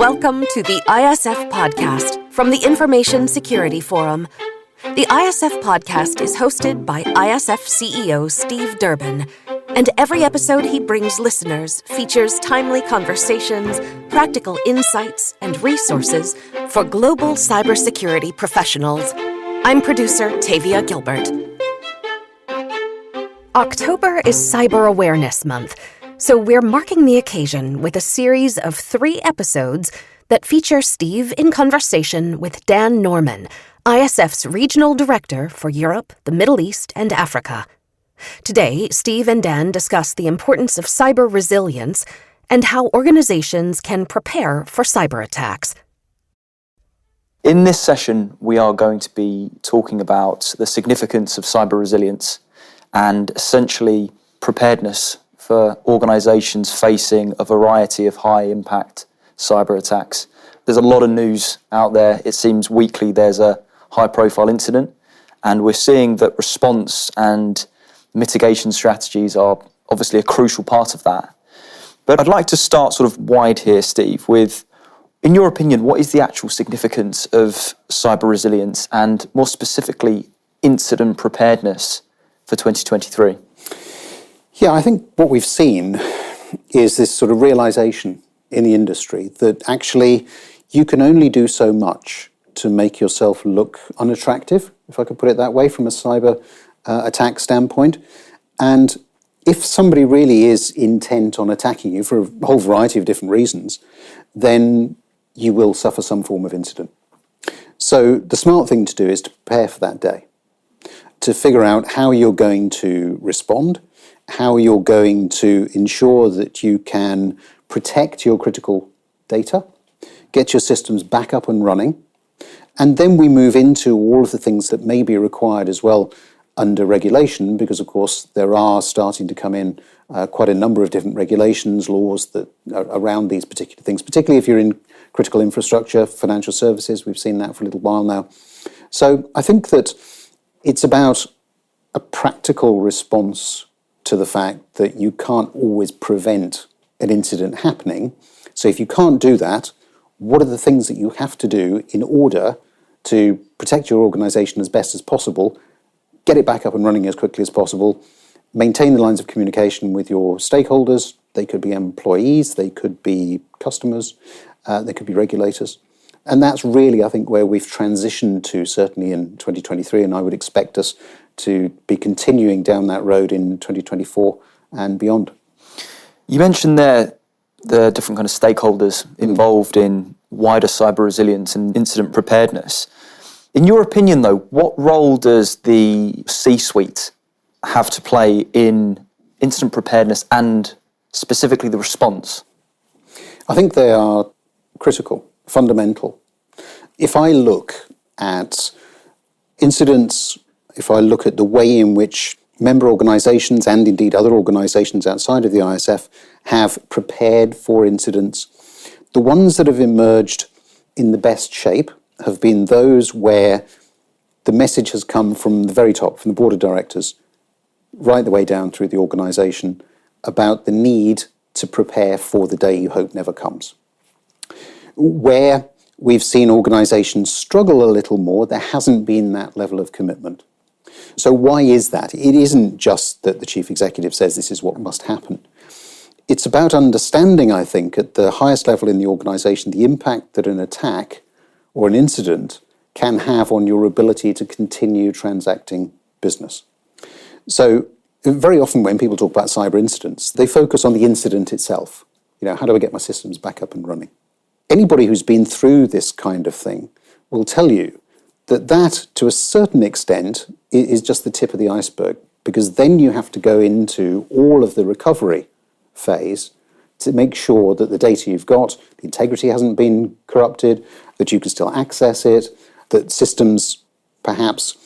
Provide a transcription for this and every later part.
Welcome to the ISF podcast from the Information Security Forum. The ISF podcast is hosted by ISF CEO Steve Durbin, and every episode he brings listeners features timely conversations, practical insights, and resources for global cybersecurity professionals. I'm producer Tavia Gilbert. October is Cyber Awareness Month, so we're marking the occasion with a series of 3 episodes that feature Steve in conversation with Dan Norman, ISF's Regional Director for Europe, the Middle East, and Africa. Today, Steve and Dan discuss the importance of cyber resilience and how organizations can prepare for cyber attacks. In this session, we are going to be talking about the significance of cyber resilience and essentially preparedness for organizations facing a variety of high-impact cyber attacks. There's a lot of news out there. It seems weekly there's a high-profile incident, and we're seeing that response and mitigation strategies are obviously a crucial part of that. But I'd like to start sort of wide here, Steve, with, in your opinion, what is the actual significance of cyber resilience and more specifically incident preparedness for 2023? Yeah, I think what we've seen is this sort of realization in the industry that actually you can only do so much to make yourself look unattractive, if I could put it that way, from a cyber attack standpoint. And if somebody really is intent on attacking you for a whole variety of different reasons, then you will suffer some form of incident. So the smart thing to do is to prepare for that day, to figure out how you're going to respond, how you're going to ensure that you can protect your critical data, get your systems back up and running, and then we move into all of the things that may be required as well under regulation, because of course there are starting to come in quite a number of different regulations, laws that are around these particular things, particularly if you're in critical infrastructure, financial services. We've seen that for a little while now. So I think that it's about a practical response to the fact that you can't always prevent an incident happening. So if you can't do that, what are the things that you have to do in order to protect your organization as best as possible, get it back up and running as quickly as possible, maintain the lines of communication with your stakeholders? They could be employees, they could be customers, they could be regulators. And that's really, I think, where we've transitioned to, certainly in 2023, and I would expect us to be continuing down that road in 2024 and beyond. You mentioned there the different kind of stakeholders involved in wider cyber resilience and incident preparedness. In your opinion, though, what role does the C-suite have to play in incident preparedness and specifically the response? I think they are critical, fundamental. If I look at incidents, if I look at the way in which member organisations and indeed other organisations outside of the ISF have prepared for incidents, the ones that have emerged in the best shape have been those where the message has come from the very top, from the board of directors, right the way down through the organisation, about the need to prepare for the day you hope never comes. Where we've seen organisations struggle a little more, there hasn't been that level of commitment. So why is that? It isn't just that the chief executive says this is what must happen. It's about understanding, I think, at the highest level in the organisation, the impact that an attack or an incident can have on your ability to continue transacting business. So very often when people talk about cyber incidents, they focus on the incident itself. How do I get my systems back up and running? Anybody who's been through this kind of thing will tell you that to a certain extent is just the tip of the iceberg, because then you have to go into all of the recovery phase to make sure that the data you've got, the integrity hasn't been corrupted, that you can still access it, that systems perhaps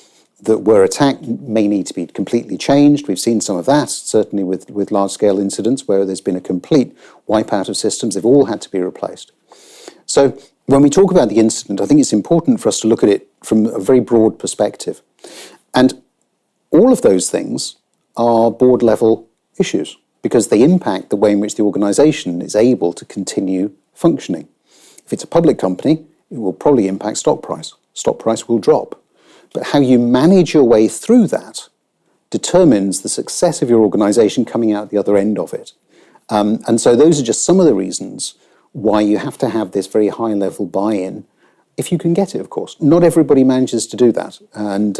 that were attacked may need to be completely changed. We've seen some of that, certainly with large-scale incidents where there's been a complete wipeout of systems. They've all had to be replaced. So when we talk about the incident, I think it's important for us to look at it from a very broad perspective. And all of those things are board-level issues because they impact the way in which the organisation is able to continue functioning. If it's a public company, it will probably impact stock price. Stock price will drop. But how you manage your way through that determines the success of your organisation coming out the other end of it. And so those are just some of the reasons why you have to have this very high-level buy-in, if you can get it, of course. Not everybody manages to do that. And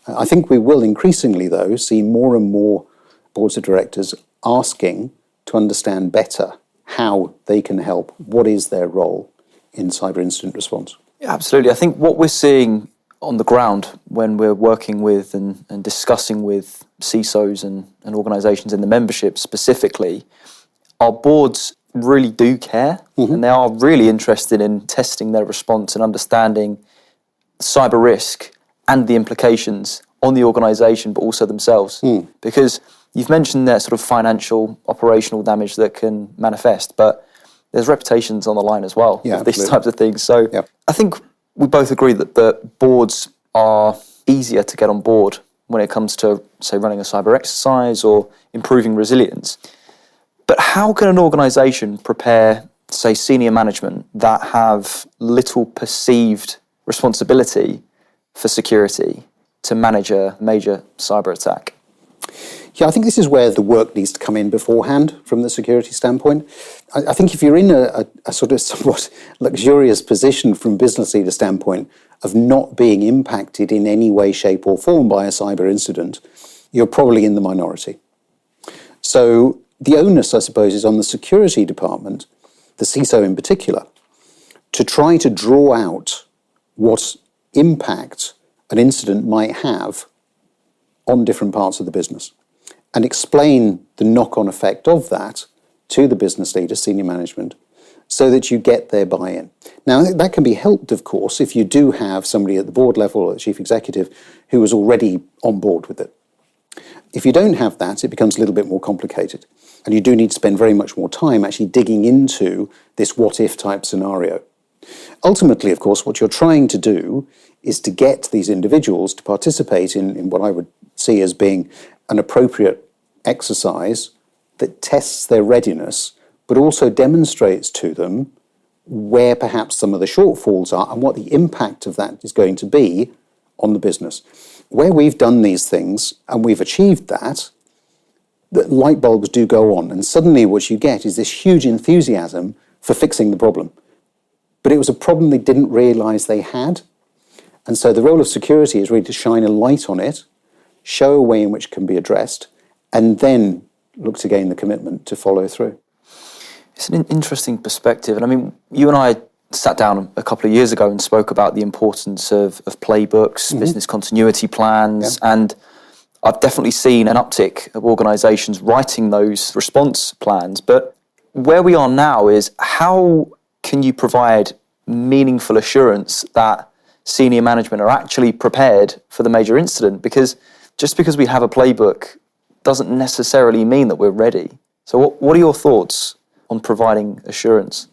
I think we will increasingly, though, see more and more boards of directors asking to understand better how they can help, what is their role in cyber incident response. Yeah, absolutely. I think what we're seeing on the ground when we're working with and discussing with CISOs and organisations in the membership specifically, our boards really do care, and they are really interested in testing their response and understanding cyber risk and the implications on the organisation, but also themselves. Because you've mentioned that sort of financial, operational damage that can manifest, but there's reputations on the line as well with these types of things. So I think we both agree that the boards are easier to get on board when it comes to, say, running a cyber exercise or improving resilience. But how can an organisation prepare, say, senior management that have little perceived responsibility for security to manage a major cyber attack? Yeah, I think this is where the work needs to come in beforehand from the security standpoint. I think if you're in a sort of somewhat luxurious position from business leader standpoint of not being impacted in any way, shape or form by a cyber incident, you're probably in the minority. So the onus, I suppose, is on the security department, the CISO in particular, to try to draw out what impact an incident might have on different parts of the business and explain the knock-on effect of that to the business leader, senior management, so that you get their buy-in. Now, that can be helped, of course, if you do have somebody at the board level or the chief executive who is already on board with it. If you don't have that, it becomes a little bit more complicated. And you do need to spend very much more time actually digging into this what-if type scenario. Ultimately, of course, what you're trying to do is to get these individuals to participate in what I would see as being an appropriate exercise that tests their readiness, but also demonstrates to them where perhaps some of the shortfalls are and what the impact of that is going to be on the business. Where we've done these things and we've achieved that, the light bulbs do go on, and suddenly what you get is this huge enthusiasm for fixing the problem. But it was a problem they didn't realise they had. And so the role of security is really to shine a light on it, show a way in which it can be addressed, and then look to gain the commitment to follow through. It's an interesting perspective. And I mean, you and I sat down a couple of years ago and spoke about the importance of playbooks, business continuity plans, and I've definitely seen an uptick of organisations writing those response plans. But where we are now is, how can you provide meaningful assurance that senior management are actually prepared for the major incident? Because just because we have a playbook doesn't necessarily mean that we're ready. So what are your thoughts on providing assurance?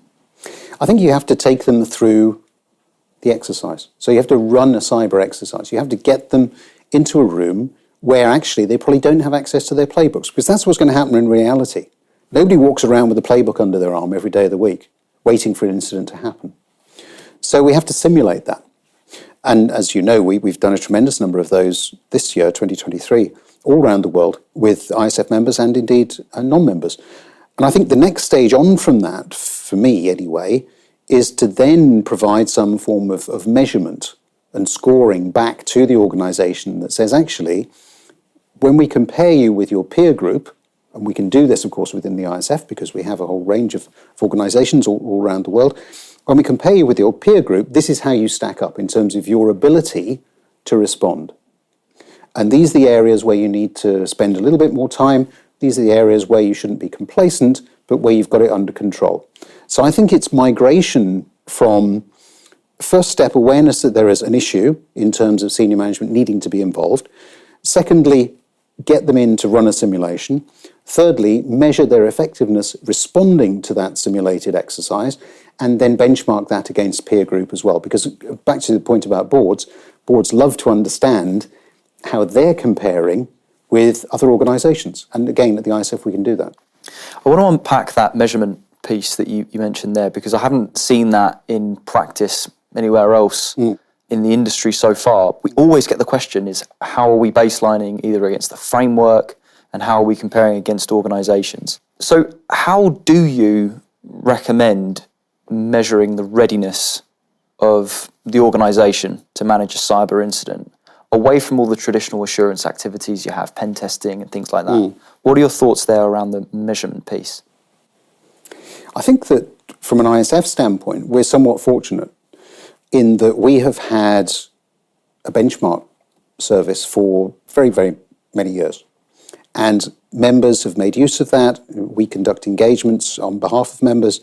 I think you have to take them through the exercise. So you have to run a cyber exercise. You have to get them into a room where actually they probably don't have access to their playbooks, because that's what's going to happen in reality. Nobody walks around with a playbook under their arm every day of the week, waiting for an incident to happen. So we have to simulate that. And as you know, we've done a tremendous number of those this year, 2023, all around the world, with ISF members and indeed non-members. And I think the next stage on from that, for me anyway, is to then provide some form of measurement and scoring back to the organisation that says, actually, when we compare you with your peer group, and we can do this, of course, within the ISF because we have a whole range of organisations all around the world, when we compare you with your peer group, this is how you stack up in terms of your ability to respond. And these are the areas where you need to spend a little bit more time. These are the areas where you shouldn't be complacent, but where you've got it under control. So I think it's migration from, first step, awareness that there is an issue in terms of senior management needing to be involved. Secondly, get them in to run a simulation. Thirdly, measure their effectiveness responding to that simulated exercise, and then benchmark that against peer group as well. Because back to the point about boards love to understand how they're comparing with other organisations. And again, at the ISF, we can do that. I want to unpack that measurement piece that you mentioned there, because I haven't seen that in practice anywhere else in the industry so far. We always get the question is, how are we baselining either against the framework and how are we comparing against organisations? So how do you recommend measuring the readiness of the organisation to manage a cyber incident, away from all the traditional assurance activities you have, pen testing and things like that? What are your thoughts there around the measurement piece? I think that from an ISF standpoint, we're somewhat fortunate in that we have had a benchmark service for very, very many years. And members have made use of that. We conduct engagements on behalf of members.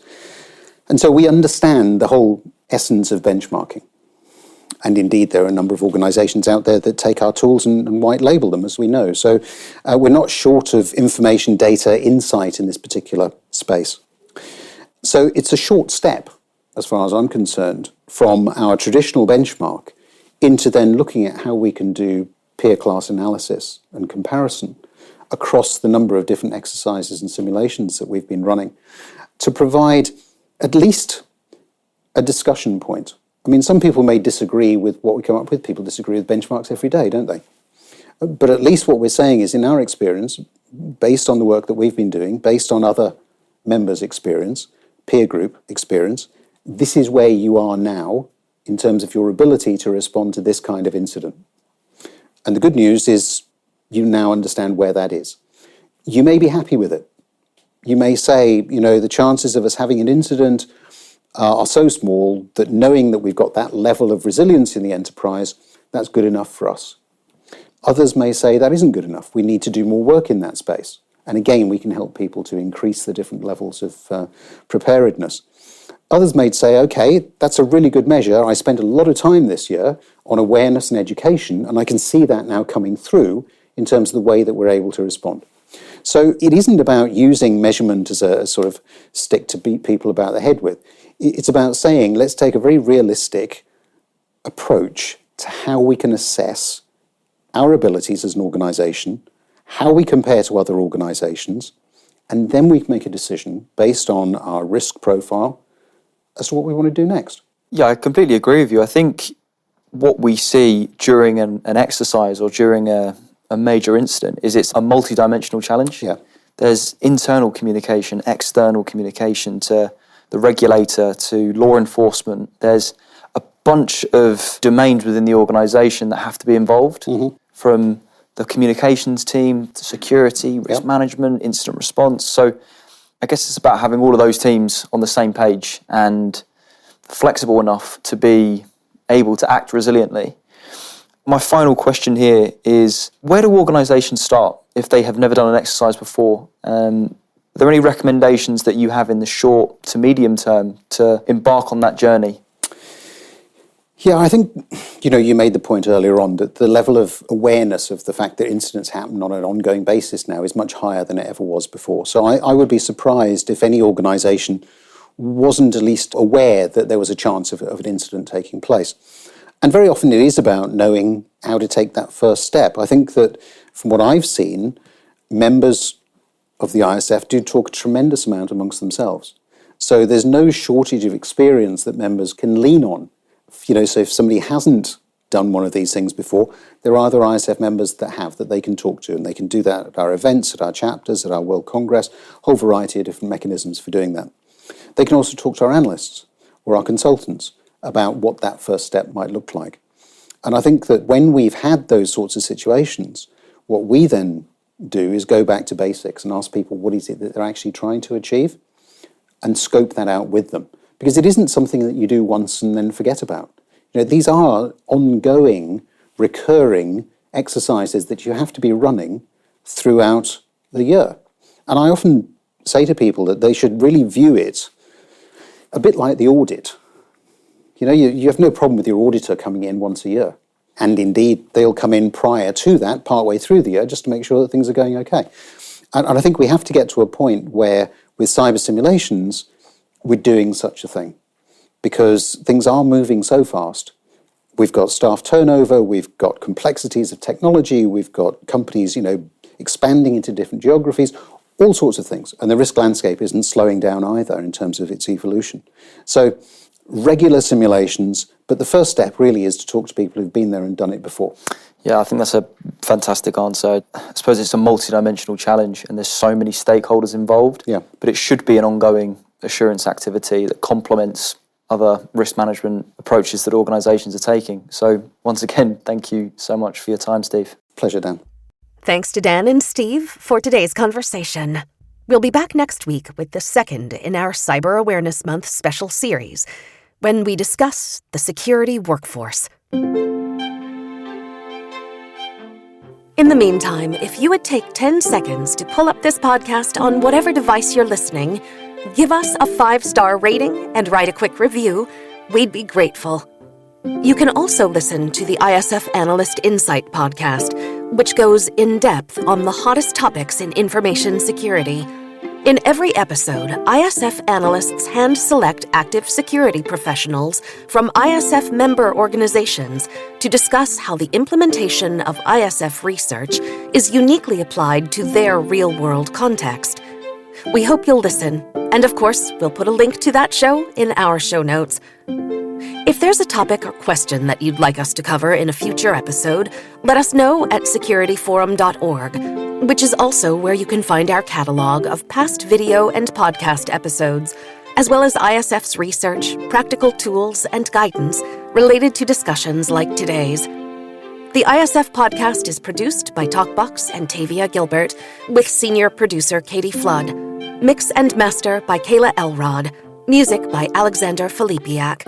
And so we understand the whole essence of benchmarking. And indeed, there are a number of organisations out there that take our tools and white label them, as we know. So we're not short of information, data, insight in this particular space. So it's a short step, as far as I'm concerned, from our traditional benchmark into then looking at how we can do peer class analysis and comparison across the number of different exercises and simulations that we've been running to provide at least a discussion point. I mean, some people may disagree with what we come up with. People disagree with benchmarks every day, don't they? But at least what we're saying is, in our experience, based on the work that we've been doing, based on other members' experience, peer group experience, this is where you are now in terms of your ability to respond to this kind of incident. And the good news is you now understand where that is. You may be happy with it. You may say, the chances of us having an incident are so small that knowing that we've got that level of resilience in the enterprise, that's good enough for us. Others may say that isn't good enough. We need to do more work in that space. And again, we can help people to increase the different levels of preparedness. Others may say, okay, that's a really good measure. I spent a lot of time this year on awareness and education, and I can see that now coming through in terms of the way that we're able to respond. So it isn't about using measurement as a sort of stick to beat people about the head with. It's about saying, let's take a very realistic approach to how we can assess our abilities as an organisation, how we compare to other organisations, and then we can make a decision based on our risk profile as to what we want to do next. Yeah, I completely agree with you. I think what we see during an exercise or during a major incident is it's a multi-dimensional challenge. Yeah. There's internal communication, external communication to the regulator, to law enforcement. There's a bunch of domains within the organisation that have to be involved, from the communications team to security, risk management, incident response. So I guess it's about having all of those teams on the same page and flexible enough to be able to act resiliently. My final question here is, where do organisations start if they have never done an exercise before? Are there any recommendations that you have in the short to medium term to embark on that journey? Yeah, I think, you made the point earlier on that the level of awareness of the fact that incidents happen on an ongoing basis now is much higher than it ever was before. So I would be surprised if any organisation wasn't at least aware that there was a chance of an incident taking place. And very often it is about knowing how to take that first step. I think that from what I've seen, members of the ISF do talk a tremendous amount amongst themselves. So there's no shortage of experience that members can lean on. So if somebody hasn't done one of these things before, there are other ISF members that have, that they can talk to, and they can do that at our events, at our chapters, at our World Congress, a whole variety of different mechanisms for doing that. They can also talk to our analysts or our consultants about what that first step might look like. And I think that when we've had those sorts of situations, what we then do is go back to basics and ask people what is it that they're actually trying to achieve and scope that out with them. Because it isn't something that you do once and then forget about. These are ongoing, recurring exercises that you have to be running throughout the year. And I often say to people that they should really view it a bit like the audit. You have no problem with your auditor coming in once a year. And indeed, they'll come in prior to that, partway through the year, just to make sure that things are going okay. And I think we have to get to a point where, with cyber simulations, we're doing such a thing. Because things are moving so fast. We've got staff turnover, we've got complexities of technology, we've got companies, expanding into different geographies. all sorts of things. And the risk landscape isn't slowing down either in terms of its evolution. So regular simulations, but the first step really is to talk to people who've been there and done it before. Yeah, I think that's a fantastic answer. I suppose it's a multidimensional challenge and there's so many stakeholders involved, but it should be an ongoing assurance activity that complements other risk management approaches that organisations are taking. So once again, thank you so much for your time, Steve. Pleasure, Dan. Thanks to Dan and Steve for today's conversation. We'll be back next week with the second in our Cyber Awareness Month special series, when we discuss the security workforce. In the meantime, if you would take 10 seconds to pull up this podcast on whatever device you're listening, give us a 5-star rating and write a quick review, we'd be grateful. You can also listen to the ISF Analyst Insight podcast, which goes in depth on the hottest topics in information security. In every episode, ISF analysts hand-select active security professionals from ISF member organizations to discuss how the implementation of ISF research is uniquely applied to their real-world context. We hope you'll listen, and of course, we'll put a link to that show in our show notes. If there's a topic or question that you'd like us to cover in a future episode, let us know at securityforum.org, which is also where you can find our catalog of past video and podcast episodes, as well as ISF's research, practical tools, and guidance related to discussions like today's. The ISF podcast is produced by Talkbox and Tavia Gilbert, with senior producer Katie Flood. Mix and master by Kayla Elrod. Music by Alexander Filipiak.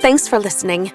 Thanks for listening.